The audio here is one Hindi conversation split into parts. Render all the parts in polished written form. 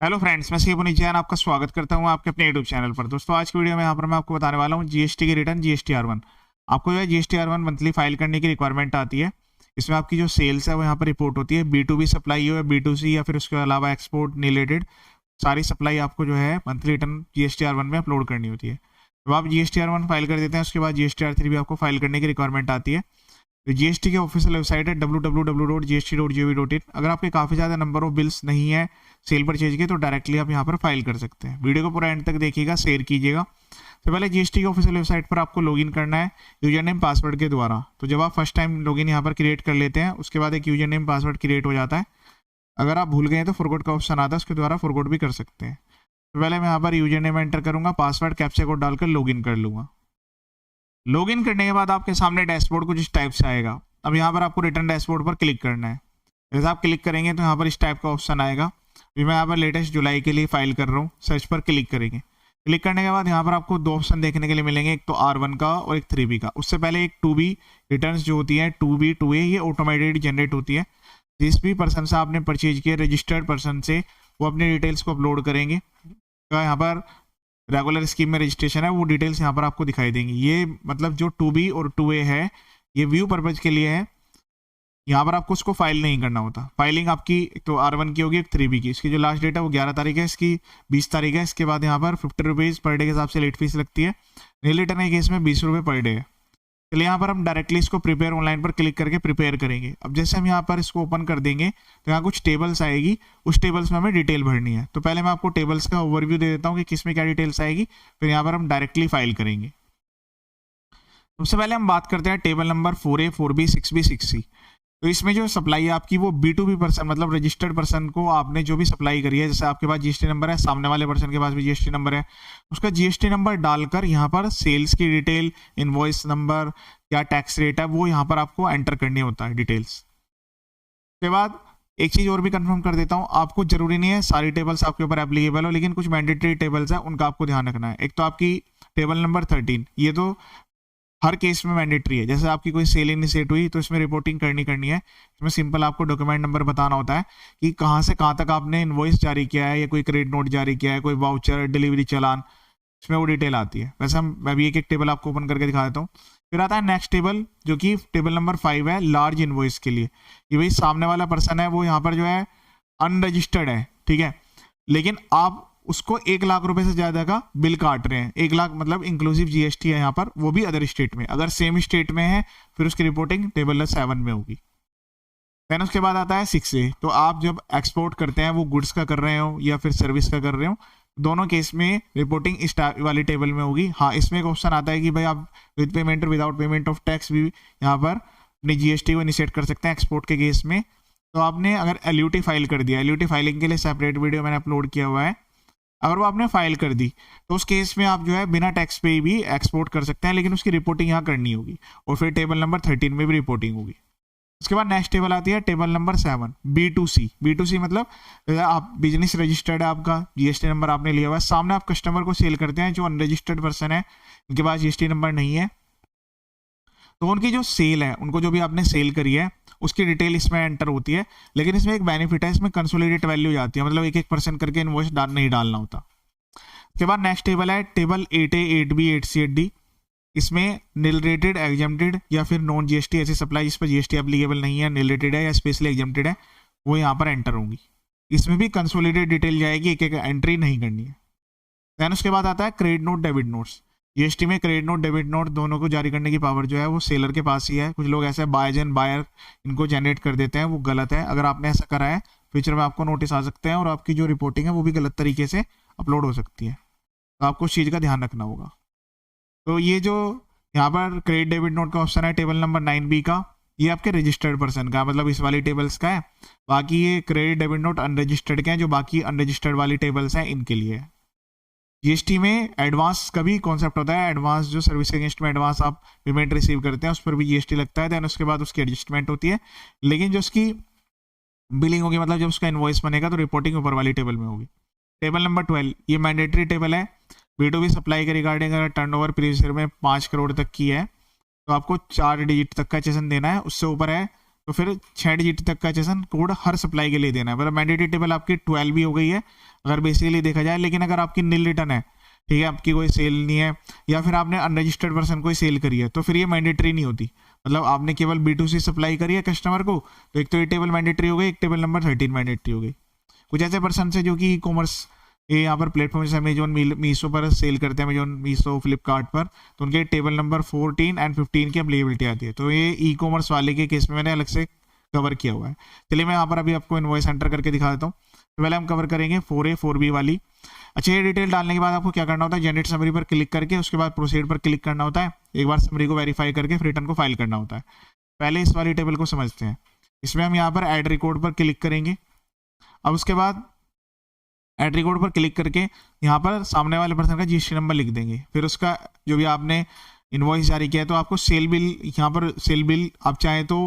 हेलो फ्रेंड्स, मैं सीपू जैन आपका स्वागत करता हूं आपके अपने यूट्यूब चैनल पर। दोस्तों, आज की वीडियो में यहाँ पर मैं आपको बताने वाला हूं जीएसटी की रिटर्न जीएसटी R1। आपको जो है जीएसटी R1 मंथली फाइल करने की रिक्वायरमेंट आती है। इसमें आपकी जो सेल्स है वो यहाँ पर रिपोर्ट होती है। B2B सप्लाई हो या B2C या फिर उसके अलावा एक्सपोर्ट रिलेटेड सारी सप्लाई आपको जो है मंथली रिटर्न जीएसटी R1 में अपलोड करनी होती है। जब आप जीएसटी R1 फाइल कर देते हैं, उसके बाद जीएसटी R3 भी आपको फाइल करने की रिक्वायरमेंट आती है। तो जीएसटी के ऑफिशियल वेबसाइट है www.gst.gov.in। अगर आपके काफ़ी ज़्यादा नंबर ऑफ बिल्स नहीं है सेल परचेज के, तो डायरेक्टली आप यहाँ पर फाइल कर सकते हैं। वीडियो को पूरा एंड तक देखिएगा, शेयर कीजिएगा। तो पहले जीएसटी के ऑफिशियल वेबसाइट पर आपको लॉगिन करना है यूजर नेम पासवर्ड के द्वारा। तो जब आप फर्स्ट टाइम लॉगिन यहाँ पर क्रिएट कर लेते हैं, उसके बाद एक यूजर नेम पासवर्ड क्रिएट हो जाता है। अगर आप भूल गए तो फॉरगॉट का ऑप्शन आता है, उसके द्वारा फॉरगॉट भी कर सकते हैं। तो पहले मैं यहाँ पर यूजर नेम एंटर करूँगा, पासवर्ड कैप्चा कोड डालकर लॉगिन कर लूँगा। लॉगिन करने के बाद आपके सामने डैशबोर्ड कुछ इस टाइप से आएगा। अब यहाँ पर आपको रिटर्न डैशबोर्ड पर क्लिक करना है। जैसे आप क्लिक करेंगे तो यहाँ पर इस टाइप का ऑप्शन आएगा। अभी मैं यहाँ पर लेटेस्ट जुलाई के लिए फाइल कर रहा हूँ, सर्च पर क्लिक करेंगे। क्लिक करने के बाद यहाँ पर आपको दो ऑप्शन देखने के लिए मिलेंगे, एक तो R1 का और एक 3B का। उससे पहले एक 2B रिटर्न जो होती है 2B 2A, ये ऑटोमेटेड जनरेट होती है। जिस भी पर्सन से आपने परचेज किया, रजिस्टर्ड पर्सन से, वो अपने डिटेल्स को अपलोड करेंगे। तो यहाँ पर रेगुलर स्कीम में रजिस्ट्रेशन है, वो डिटेल्स यहाँ पर आपको दिखाई देंगी। ये मतलब जो 2B और 2A है, ये व्यू पर्पज के लिए है। यहाँ पर आपको उसको फाइल नहीं करना होता। फाइलिंग आपकी एक तो R1 की होगी, एक 3B की। इसकी जो लास्ट डेट है वो 11 तारीख है, इसकी 20 तारीख है। इसके बाद यहाँ पर 50 रुपीज़ पर डे के हिसाब से लेट फीस लगती है। नील रिटर्न के केस में 20 रुपये पर डे है। चलिए यहाँ पर हम डायरेक्टली इसको प्रिपेयर ऑनलाइन पर क्लिक करके प्रिपेयर करेंगे। अब जैसे हम यहाँ पर इसको ओपन कर देंगे तो यहाँ कुछ टेबल्स आएगी, उस टेबल्स में हमें डिटेल भरनी है। तो पहले मैं आपको टेबल्स का ओवरव्यू दे देता हूँ कि किस में क्या डिटेल्स आएगी, फिर यहाँ पर हम डायरेक्टली फाइल करेंगे। सबसे पहले हम बात करते हैं table number 4A 4B 6B 6C। तो इसमें जो सप्लाई है आपकी वो B2B पर्सन, मतलब रजिस्टर्ड पर्सन को आपने जो भी सप्लाई करी है, जैसे आपके पास जीएसटी नंबर है, सामने वाले पर्सन के पास भी जीएसटी नंबर है, उसका जीएसटी नंबर डालकर यहाँ पर सेल्स की डिटेल, इनवॉइस नंबर, क्या टैक्स रेट है, वो यहाँ पर आपको एंटर करनी होता है डिटेल्स। उसके बाद एक चीज़ और भी कंफर्म कर देता हूँ, आपको जरूरी नहीं है सारी टेबल्स आपके ऊपर एप्लीकेबल हो, लेकिन कुछ मैंडेटरी टेबल्स है, उनका आपको ध्यान रखना है। एक तो आपकी टेबल नंबर 13, ये तो हर केस में मैंडेटरी है। जैसे आपकी कोई सेल इनिशिएट हुई तो इसमें रिपोर्टिंग करनी है। इसमें सिंपल आपको डॉक्यूमेंट नंबर बताना होता है कि कहाँ से कहाँ तक आपने इनवॉइस जारी किया है, या कोई क्रेडिट नोट जारी किया है, कोई वाउचर, डिलीवरी चालान, इसमें वो डिटेल आती है। वैसे मैं भी एक एक टेबल आपको ओपन करके दिखा देता हूँ। फिर आता है नेक्स्ट टेबल, जो कि टेबल नंबर 5 है, लार्ज इनवॉइस के लिए। ये भाई सामने वाला पर्सन है, वो यहाँ पर जो है अनरजिस्टर्ड है, ठीक है, लेकिन आप उसको 1 लाख रुपए से ज्यादा का बिल काट रहे हैं। 1 लाख मतलब इंक्लूसिव जीएसटी है यहाँ पर, वो भी अदर स्टेट में। अगर सेम स्टेट में है फिर उसकी रिपोर्टिंग टेबल 7 में होगी। देन उसके बाद आता है 6A। तो आप जब एक्सपोर्ट करते हैं, वो गुड्स का कर रहे हो या फिर सर्विस का कर रहे हो, दोनों केस में रिपोर्टिंग इस वाली टेबल में होगी। हाँ, इसमें एक ऑप्शन आता है कि भाई आप विद पेमेंट और विदाउट पेमेंट ऑफ टैक्स भी यहाँ पर अपनी जीएसटी को इनिशिएट कर सकते हैं एक्सपोर्ट के केस में। तो आपने अगर एलयूटी फाइल कर दिया, एलयूटी फाइलिंग के लिए सेपरेट वीडियो मैंने अपलोड किया हुआ है, अगर वो आपने फाइल कर दी तो उस केस में आप जो है बिना टैक्स पे भी एक्सपोर्ट कर सकते हैं, लेकिन उसकी रिपोर्टिंग यहाँ करनी होगी। और फिर टेबल नंबर 13 में भी रिपोर्टिंग होगी। उसके बाद नेक्स्ट टेबल आती है टेबल नंबर 7, B2C। B2C मतलब आप बिजनेस रजिस्टर्ड है, आपका जीएसटी नंबर आपने लिया हुआ है, सामने आप कस्टमर को सेल करते हैं जो अनरजिस्टर्ड पर्सन है, उनके पास जीएसटी नंबर नहीं है, तो उनकी जो सेल है, उनको जो भी आपने सेल करी है उसकी डिटेल इसमें एंटर होती है। लेकिन इसमें एक बेनिफिट है, इसमें कंसोलिडेट वैल्यू जाती है, मतलब एक एक पर्सन करके इनवॉइस नहीं डालना होता। उसके बाद नेक्स्ट टेबल है table 8A 8B 8C 8D। इसमें निल रेटेड, एग्जेम्प्टेड या फिर नॉन जीएसटी ऐसी सप्लाई जिस पर जीएसटी एप्लीकेबल नहीं है, निल रेटेड है या स्पेशली एग्जेम्प्टेड है, वो यहाँ पर एंटर होंगी। इसमें भी कंसोलिडेट डिटेल जाएगी, एक एक एंट्री नहीं करनी है। देन उसके बाद आता है credit note, debit notes. GST में क्रेडिट नोट, डेबिट नोट दोनों को जारी करने की पावर जो है वो सेलर के पास ही है। कुछ लोग ऐसे बायर्स एंड बायर इनको जनरेट कर देते हैं, वो गलत है। अगर आपने ऐसा करा है, फ्यूचर में आपको नोटिस आ सकते हैं और आपकी जो रिपोर्टिंग है वो भी गलत तरीके से अपलोड हो सकती है। तो आपको उस चीज़ का ध्यान रखना होगा। तो ये जो यहाँ पर क्रेडिट डेबिट नोट का ऑप्शन है टेबल नंबर 9B का, ये आपके रजिस्टर्ड पर्सन का, मतलब इस वाली टेबल्स का है। बाकी ये क्रेडिट डेबिट नोट अनरजिस्टर्ड के हैं, जो बाकी अनरजिस्टर्ड वाली टेबल्स हैं इनके लिए है। जीएसटी में एडवांस का भी कॉन्सेप्ट होता है। एडवांस जो सर्विस अगेंस्ट में एडवांस आप पेमेंट रिसीव करते हैं, उस पर भी जीएसटी लगता है। देन उसके बाद उसकी एडजस्टमेंट होती है, लेकिन जो उसकी बिलिंग होगी, मतलब जब उसका इनवॉइस बनेगा, तो रिपोर्टिंग ऊपर वाली टेबल में होगी। टेबल नंबर 12, ये मैंडेटरी टेबल है। B2B सप्लाई के रिगार्डिंग अगर टर्नओवर प्रीवियस ईयर में 5 करोड़ तक की है, तो आपको 4 डिजिट तक का सेशन देना है। उससे ऊपर है तो फिर 6 डिजिट तक का सेशन कोड हर सप्लाई के लिए देना है। मतलब मैंडेटरी टेबल आपकी 12 भी हो गई है अगर बेसिकली देखा जाए। लेकिन अगर आपकी नील रिटर्न है, ठीक है, आपकी कोई सेल नहीं है या फिर आपने अनरजिस्टर्ड पर्सन कोई सेल करी है, तो फिर ये मैंडेटरी नहीं होती। मतलब आपने केवल B2C सप्लाई करी है कस्टमर को, तो एक तो ये टेबल मैंडेटरी हो गई, एक टेबल नंबर 13 मैंडेटरी हो गई। कुछ ऐसे पर्सन से जो कि ई कॉमर्स ये यहाँ पर प्लेटफॉर्म जैसे अमेजोन मीशो पर सेल करते हैं, अमेजोन मीशो फ्लिपकार्ट पर, तो उनके टेबल नंबर 14 एंड 15 की अवेलेबिलिटी आती है। तो ये ई कॉमर्स वाले के केस में मैंने अलग से कवर किया हुआ है। चलिए मैं यहाँ पर अभी आपको इनवॉइस एंटर करके दिखा देता हूँ। तो पहले हम कवर करेंगे 4A 4B वाली। अच्छा, ये डिटेल डालने के बाद आपको क्या करना होता है, जनरेट समरी पर क्लिक करके उसके बाद प्रोसीड पर क्लिक करना होता है। एक बार समरी को वेरीफाई करके फिर रिटर्न को फाइल करना होता है। पहले इस वाली टेबल को समझते हैं। इसमें हम यहाँ पर ऐड रिकॉर्ड पर क्लिक करेंगे। अब उसके बाद ऐड रिकॉर्ड पर क्लिक करके यहाँ पर सामने वाले पर्सन का GST नंबर लिख देंगे। फिर उसका जो भी आपने इनवॉइस जारी किया है, तो आपको सेल बिल, यहाँ पर सेल बिल आप चाहें तो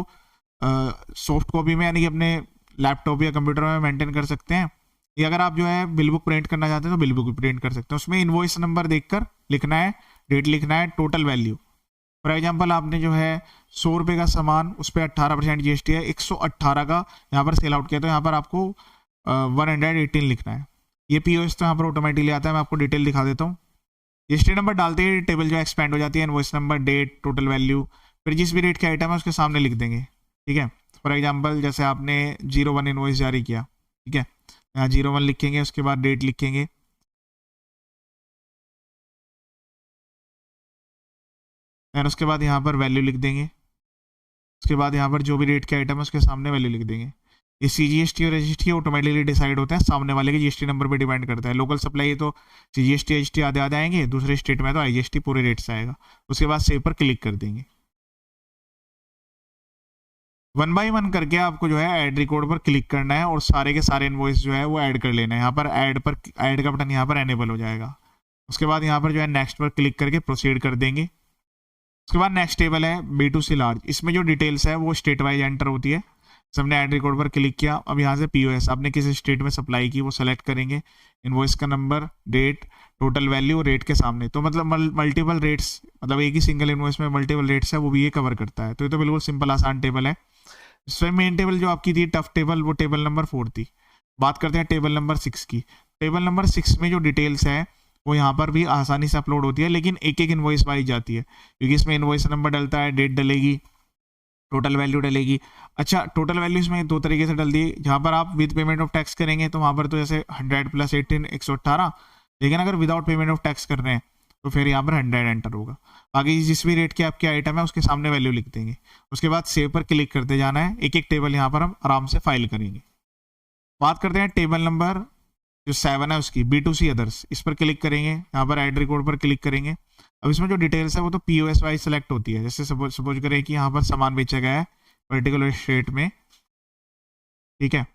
सॉफ्ट कॉपी में यानी कि अपने लैपटॉप या कंप्यूटर में मेंटेन कर सकते हैं, या अगर आप जो है बिल बुक प्रिंट करना चाहते हैं तो बिल बुक प्रिंट कर सकते हैं। उसमें इनवॉइस नंबर देखकर लिखना है, डेट लिखना है, टोटल वैल्यू। फॉर एग्जांपल आपने जो है 100 रुपये का सामान, उस पर 18% GST है, 118 का यहाँ पर सेल आउट किया, तो यहाँ पर आपको 118 लिखना है। ये POS तो यहाँ पर ऑटोमेटिकली आता है। मैं आपको डिटेल दिखा देता हूँ। GST नंबर डालते ही टेबल जो एक्सपेंड हो जाती है, invoice number, date, total value, फिर जिस भी रेट का आइटम है उसके सामने लिख देंगे। ठीक है, फॉर एग्जांपल जैसे आपने 01 इनवॉइस जारी किया, ठीक है, यहाँ 01 लिखेंगे, उसके बाद डेट लिखेंगे, एंड उसके बाद यहाँ पर वैल्यू लिख देंगे। उसके बाद यहाँ पर जो भी रेट के आइटम है उसके सामने वैल्यू लिख देंगे। ये CGST और SGST ऑटोमेटिकली डिसाइड होता है, सामने वाले के GST नंबर पे डिपेंड करता है। लोकल सप्लाई तो CGST SGST आधे आधे आएंगे, दूसरे स्टेट में तो IGST पूरे रेट से आएगा। उसके बाद सेव पर क्लिक कर देंगे। 1 बाई 1 करके आपको जो है ऐड रिकॉर्ड पर क्लिक करना है और सारे के सारे इनवॉइस जो है वो ऐड कर लेना है। यहाँ पर ऐड का बटन यहाँ पर एनेबल हो जाएगा। उसके बाद यहाँ पर जो है नेक्स्ट पर क्लिक करके प्रोसीड कर देंगे। उसके बाद नेक्स्ट टेबल है B2C लार्ज। इसमें जो डिटेल्स है वो स्टेट वाइज एंटर होती है। सबने ऐड रिकॉर्ड पर क्लिक किया। अब यहाँ से POS आपने किस स्टेट में सप्लाई की वो सेलेक्ट करेंगे। इनवॉइस का number, date, total value, rate के सामने। तो मतलब मल्टीपल रेट्स, मतलब एक ही सिंगल इनवॉइस में मल्टीपल रेट्स है, वो भी ये कवर करता है। तो ये तो बिल्कुल सिंपल आसान टेबल है। इसमें मेन टेबल जो आपकी थी टफ टेबल, वो टेबल नंबर 4 थी। बात करते हैं टेबल नंबर 6 की। टेबल नंबर 6 में जो डिटेल्स है वो यहाँ पर भी आसानी से अपलोड होती है, लेकिन एक एक इनवॉइस वाइज जाती है, क्योंकि इसमें इनवॉइस नंबर डलता है, डेट डलेगी, टोटल वैल्यू डलेगी। अच्छा, टोटल वैल्यू इसमें दो तरीके से डल दी। जहाँ पर आप विद पेमेंट ऑफ टैक्स करेंगे तो वहाँ पर तो जैसे 100 + 18 118, लेकिन अगर विदाउट पेमेंट ऑफ टैक्स कर रहे हैं तो फिर यहाँ पर 100 एंटर होगा। बाकी जिस भी रेट के आपके आइटम है उसके सामने वैल्यू लिख देंगे। उसके बाद सेव पर क्लिक करते जाना है। एक एक टेबल यहाँ पर हम आराम से फाइल करेंगे। बात करते हैं टेबल नंबर जो 7 है उसकी, B2C अदर्स। इस पर क्लिक करेंगे, यहाँ पर ऐड रिकॉर्ड पर क्लिक करेंगे। अब इसमें जो डिटेल्स है वो तो POS वाइज सेलेक्ट होती है। जैसे सपोज करें कि यहाँ पर सामान बेचा गया है पर्टिकुलर स्टेट में, ठीक है।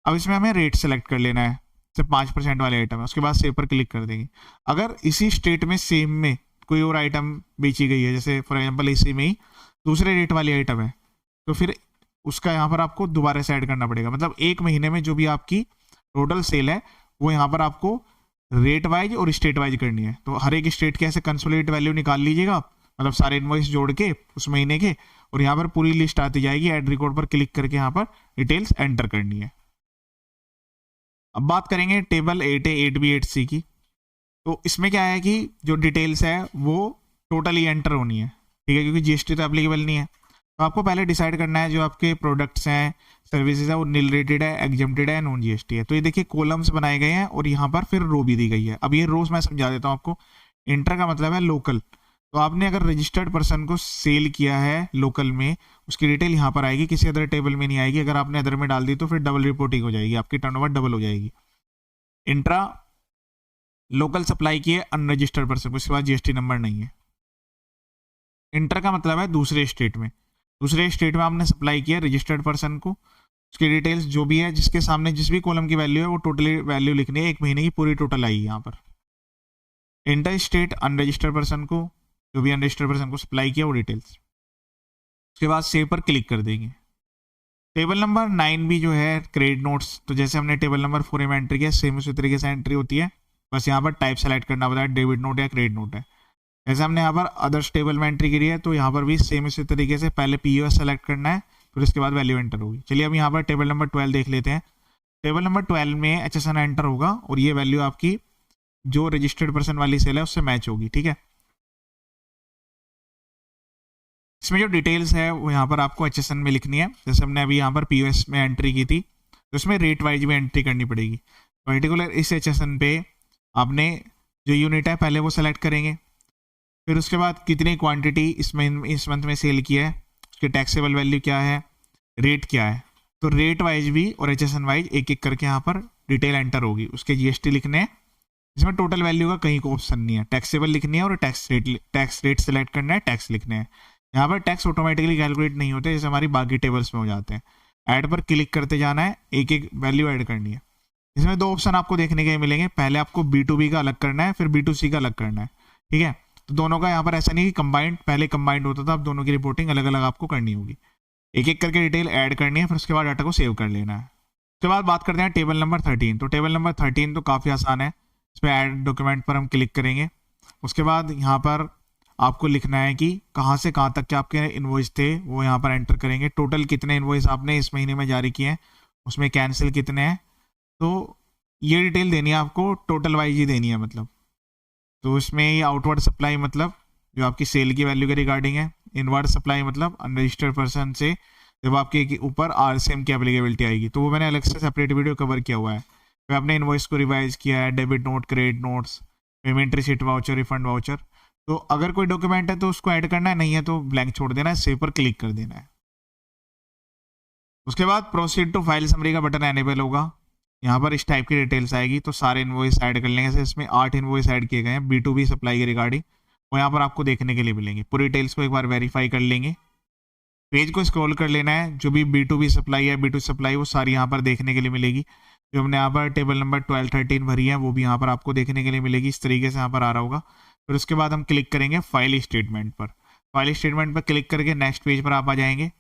अब इसमें हमें रेट सेलेक्ट कर लेना है, सिर्फ 5% वाले आइटम है। उसके बाद सेव पर क्लिक कर देंगे। अगर इसी स्टेट में सेम में कोई और आइटम बेची गई है, जैसे फॉर एग्जाम्पल इसी में ही दूसरे रेट वाली आइटम है, तो फिर उसका यहाँ पर आपको दोबारा से ऐड करना पड़ेगा। मतलब एक महीने में जो भी आपकी टोटल सेल है वो यहाँ पर आपको रेट वाइज और स्टेट वाइज करनी है। तो हर एक स्टेट के ऐसे कंसोलिडेट वैल्यू निकाल लीजिएगा, मतलब सारे इनवॉइस जोड़ के उस महीने के, और यहाँ पर पूरी लिस्ट आती जाएगी। ऐड रिकॉर्ड पर क्लिक करके यहाँ पर डिटेल्स एंटर करनी है। अब बात करेंगे टेबल 8A 8B 8C की। तो इसमें क्या है कि जो डिटेल्स है वो टोटली एंटर होनी है, ठीक है, क्योंकि GST तो एप्लीकेबल नहीं है। तो आपको पहले डिसाइड करना है जो आपके प्रोडक्ट्स हैं, सर्विसेज है, वो नील रेटेड है, एग्जेम्प्टेड है, नॉन GST है। तो ये देखिए कॉलम्स बनाए गए हैं और यहाँ पर फिर रो भी दी गई है। अब ये रोज मैं समझा देता हूँ आपको। इंटर का मतलब है लोकल। तो आपने अगर रजिस्टर्ड पर्सन को सेल किया है लोकल में, उसकी डिटेल यहाँ पर आएगी, किसी अदर टेबल में नहीं आएगी। अगर आपने अदर में डाल दी तो फिर डबल रिपोर्टिंग हो जाएगी, आपकी टर्नओवर डबल हो जाएगी। इंट्रा लोकल सप्लाई की है अनरजिस्टर्ड पर्सन को, इसके बाद GST नंबर नहीं है। इंटर का मतलब है दूसरे स्टेट में। दूसरे स्टेट में आपने सप्लाई किया रजिस्टर्ड पर्सन को, उसकी डिटेल्स जो भी है, जिसके सामने जिस भी कॉलम की वैल्यू है वो टोटली वैल्यू लिखनी है। एक महीने की पूरी टोटल आएगी यहाँ पर। इंटर स्टेट अनरजिस्टर्ड पर्सन को, जो भी अनरजिस्टर्ड पर्सन को सप्लाई किया वो डिटेल्स। उसके बाद सेव पर क्लिक कर देंगे। टेबल नंबर 9 भी जो है क्रेडिट नोट्स। तो जैसे हमने टेबल नंबर 4 में एंट्री किया, सेम उसी तरीके से एंट्री होती है, बस यहाँ पर टाइप सेलेक्ट करना होता है, डेबिट नोट या क्रेडिट नोट है। जैसे हमने यहाँ पर अदर्स टेबल में एंट्री करी है, तो यहाँ पर भी सेम इसी तरीके से पहले POS सेलेक्ट करना है, फिर उसके बाद वैल्यू एंटर होगी। चलिए अब यहाँ पर टेबल नंबर 12 देख लेते हैं। टेबल नंबर 12 में HSN एंटर होगा और ये वैल्यू आपकी जो रजिस्टर्ड पर्सन वाली सेल है उससे मैच होगी, ठीक है। इसमें जो डिटेल्स है वो यहाँ पर आपको HSN में लिखनी है। जैसे हमने अभी यहाँ पर POS में एंट्री की थी तो उसमें रेट वाइज भी एंट्री करनी पड़ेगी। पर्टिकुलर इस HSN पे आपने जो यूनिट है पहले वो सेलेक्ट करेंगे, फिर उसके बाद कितनी क्वांटिटी इस मंथ में सेल किया है, उसकी टैक्सेबल वैल्यू क्या है, रेट क्या है। तो रेट वाइज भी और HSN वाइज एक एक करके यहाँ पर डिटेल एंटर होगी। उसके GST लिखने हैं, इसमें टोटल वैल्यू का कहीं को ऑप्शन नहीं है। टैक्सेबल लिखनी है और टैक्स रेट सेलेक्ट करना है, टैक्स लिखने हैं। यहाँ पर टैक्स ऑटोमेटिकली कैलकुलेट नहीं होते जैसे हमारी बाकी टेबल्स में हो जाते हैं। ऐड पर क्लिक करते जाना है, एक एक वैल्यू ऐड करनी है। इसमें दो ऑप्शन आपको देखने के मिलेंगे, पहले आपको B2B का अलग करना है, फिर B2C का अलग करना है, ठीक है। तो दोनों का यहाँ पर ऐसा नहीं कि कंबाइंड, पहले कंबाइंड होता था, अब दोनों की रिपोर्टिंग अलग अलग आपको करनी होगी। एक एक करके डिटेल ऐड करनी है, फिर उसके बाद डाटा को सेव कर लेना है। उसके बाद बात करते हैं टेबल नंबर 13। तो टेबल नंबर 13 तो काफ़ी आसान है। इस पर ऐड डॉक्यूमेंट पर हम क्लिक करेंगे। उसके बाद यहाँ पर आपको लिखना है कि कहाँ से कहाँ तक के आपके इनवॉइस थे वो यहाँ पर एंटर करेंगे। टोटल कितने इनवॉइस आपने इस महीने में जारी किए हैं, उसमें कैंसिल कितने हैं, तो ये डिटेल देनी है आपको, टोटल वाइज ही देनी है मतलब। तो इसमें ये आउटवर्ड सप्लाई मतलब जो आपकी सेल की वैल्यू के रिगार्डिंग है, इनवर्ड सप्लाई मतलब अनरजिस्टर्ड पर्सन से जब आपके ऊपर RCM की एप्लीकेबिलिटी आएगी, तो वो मैंने अलग से सेपरेट वीडियो कवर किया हुआ है। फिर आपने इनवॉइस को रिवाइज किया है, debit note, credit notes, payment receipt voucher, refund voucher. तो अगर कोई डॉक्यूमेंट है तो उसको ऐड करना है, नहीं है तो ब्लैंक छोड़ देना है, सेव पर क्लिक कर देना है। उसके बाद प्रोसीड टू फाइल समरी का बटन एनेबल होगा। यहाँ पर इस टाइप की डिटेल्स आएगी, तो सारे इनवॉइस ऐड कर लेंगे। जैसे इसमें 8 इनवॉइस ऐड किए गए हैं B2B सप्लाई के रिगार्डिंग, वो यहाँ पर आपको देखने के लिए मिलेंगे। पूरी डिटेल्स को एक बार वेरीफाई कर लेंगे, पेज को स्क्रॉल कर लेना है। जो भी B2B सप्लाई है, B2C सप्लाई, वो सारी यहाँ पर देखने के लिए मिलेगी। जो हमने यहाँ पर टेबल नंबर 12, 13 भरी है वो भी यहाँ पर आपको देखने के लिए मिलेगी। इस तरीके से यहाँ पर आ रहा होगा। फिर उसके बाद हम क्लिक करेंगे फाइल स्टेटमेंट पर। फाइल स्टेटमेंट पर क्लिक करके नेक्स्ट पेज पर आप आ जाएंगे।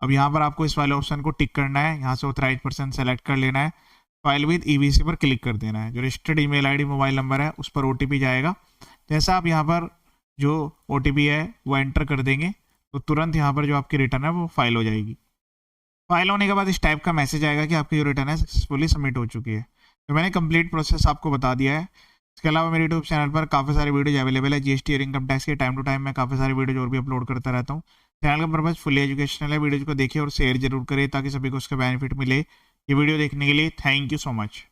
अब यहाँ पर आपको इस वाले ऑप्शन को टिक करना है, यहाँ से ऑथराइज पर्सन सेलेक्ट कर लेना है, फाइल विद EBC पर क्लिक कर देना है। जो registered email ID mobile number है उस पर OTP जाएगा। जैसा आप यहाँ पर जो OTP है वो एंटर कर देंगे तो तुरंत यहाँ पर जो आपकी रिटर्न है वो फाइल हो जाएगी। फाइल होने के बाद इस टाइप का मैसेज आएगा कि आपकी जो रिटर्न है सक्सेसफुली सबमिट हो चुकी है। तो मैंने कंप्लीट प्रोसेस आपको बता दिया है। इसके अलावा मेरे यूट्यूब चैनल पर काफ़ी सारे वीडियोज अवेलेबल है GST और इनकम टैक्स के। टाइम टू टाइम मैं काफ़ी सारे वीडियोज और भी अपलोड करता रहता हूँ। चैनल का पर्पज फुली एजुकेशनल है। वीडियोज को देखिए और शेयर जरूर करें ताकि सभी को उसका बेनिफिट मिले। ये वीडियो देखने के लिए थैंक यू सो मच।